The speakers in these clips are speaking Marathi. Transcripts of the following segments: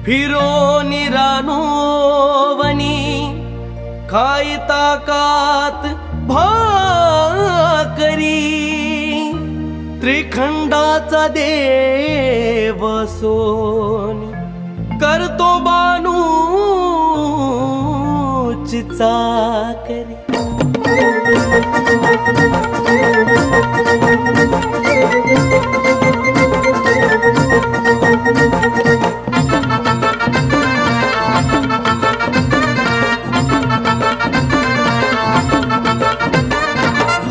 फिरोनी रानोवनी खाई ताकात भाकरी त्रिखंडाचा देव सोनी करतो बानूची चाकरी।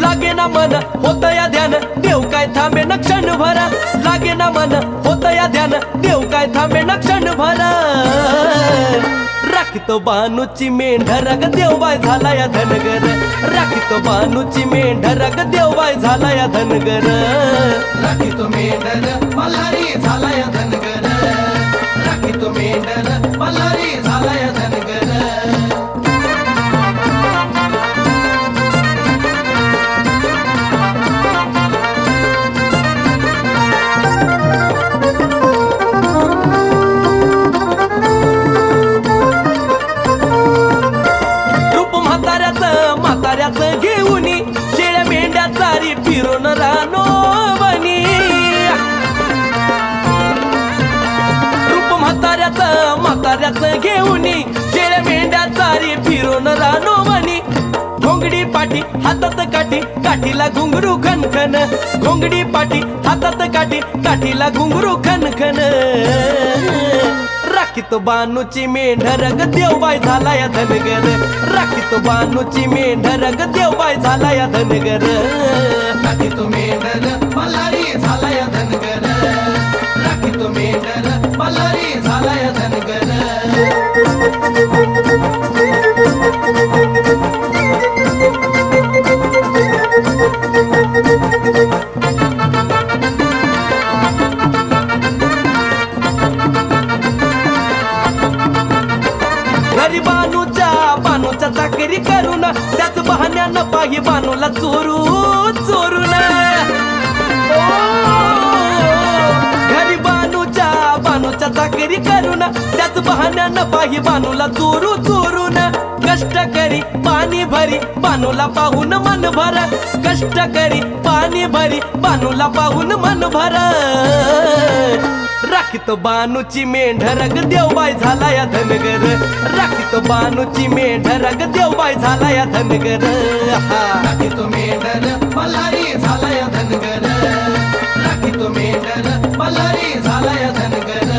लागे ना मन होत या ध्यान देव काय थांबे न क्षण भरा। लागे ना मन होत या ध्यान देव काय थांबे न क्षण भरा। राखीतो बानूची मेंढरग देवबाई झाला या धनगर। राखीतो बानूची मेंढरग देवबाई झाला या धनगर। राखीतो मेंढर मल्हारी झाला या धनगर। राखीतो मेंढर मल्हारी झाला या धनगर। म्हाताऱ्याचं घेऊनी शेळ्या मेंढ्या चारी फिरून रानोवनी। रूप म्हाताऱ्याचं घेऊनी शेळ्या मेंढ्या चारी फिरून रानोवनी। घोंगडी पाठी हातात काठी काठीला घुंगरू खनखन। घोंगडी पाठी हातात काठी काठीला घुंगरू खनखन। राखीतो बानूची मेंढरग देवबाई झाला या धनगर। राखीतो बानूची मेंढरग देवबाई झाला या धनगर। राखीतो मेंढर मल्हारी झाला या धनगर। राखीतो मेंढर मल्हारी झाला या धनगर। घरी बानूच्या चाकरी करून त्याच बहाण्यानं पाही बानूला चोरू चोरून। घरी बानूच्या चाकरी करून त्याच बहाण्यानं पाही बानूला चोरू चोरून। कष्ट करी पाणी भरी बानूला पाहून मन भर। कष्ट करी पाणी भरी बानूला पाहून मन भर। राखीतो बानूची मेंढरग देवबाई झाला या धनगर। राखीतो बानूची मेंढरग देवबाई झाला या धनगर। राखीतो मेंढर मल्हारी झाला या धनगर। राखीतो मेंढर मल्हारी झाला या धनगर।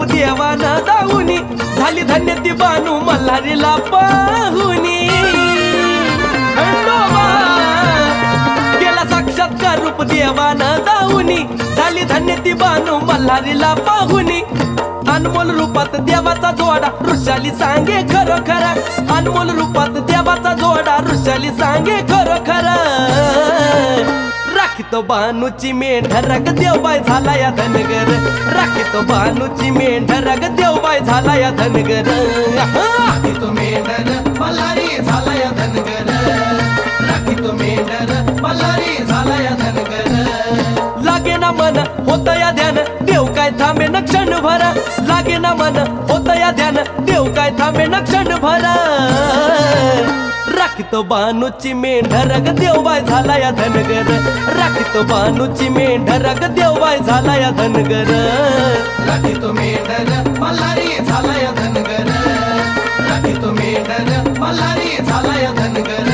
देवाना दाऊनी झाली धन्य ती बानू मल्हारीला पाहुनी। गेला साक्षात्कार रूप देवाना दाऊनी झाली धन्य ती बानू मल्हारीला पाहुनी। अनमोल रूपात देवाचा जोडा ऋषाली सांगे खरं खरं। अनमोल रूपात देवाचा जोडा ऋषाली सांगे खरं खरं। राखीतो बानूची मेंढरग देवबाई झाला या धनगर। राखीतो बानूची मेंढरग देवबाई झाला या धनगर। राखीतो मेंढर मल्हारी झाला या धनगर। राखीतो मेंढर मल्हारी झाला या धनगर। लागे ना मन होत या ध्यान देव काय थांबे न क्षण भरा। लागे ना मन होत या ध्यान देव काय थांबे न क्षण भरा। राखीतो बानूची मेंढरग देवबाई झाला या धनगर। राखीतो बानूची मेंढरग देवबाई झाला या धनगर। राखीतो मेंढर मल्हारी झाला या धनगर। राखीतो मेंढर मल्हारी झाला या धनगर।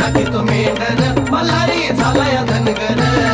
राखीतो मेंढर मल्हारी झाला या धनगर।